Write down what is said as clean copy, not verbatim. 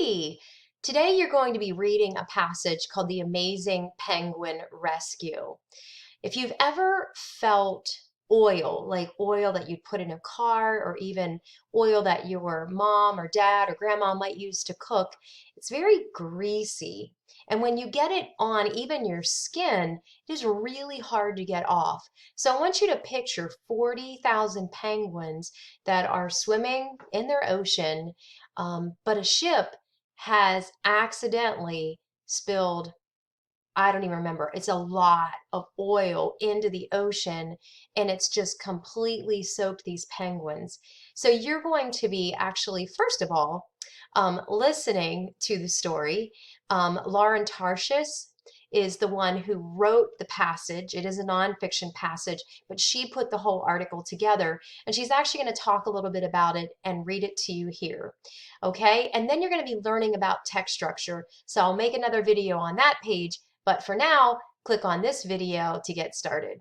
Hey, today you're going to be reading a passage called The Amazing Penguin Rescue. If you've ever felt oil, like oil that you'd put in a car, or even oil that your mom or dad or grandma might use to cook, it's very greasy. And when you get it on even your skin, it is really hard to get off. So I want you to picture 40,000 penguins that are swimming in their ocean, but a ship has accidentally spilled, I don't even remember. It's a lot of oil into the ocean and it's just completely soaked these penguins. So you're going to be actually, first of all, listening to the story. Lauren Tarshish is the one who wrote the passage. It is a nonfiction passage, but she put the whole article together and she's actually going to talk a little bit about it and read it to you here. Okay, and then you're going to be learning about text structure. So I'll make another video on that page, but for now, click on this video to get started.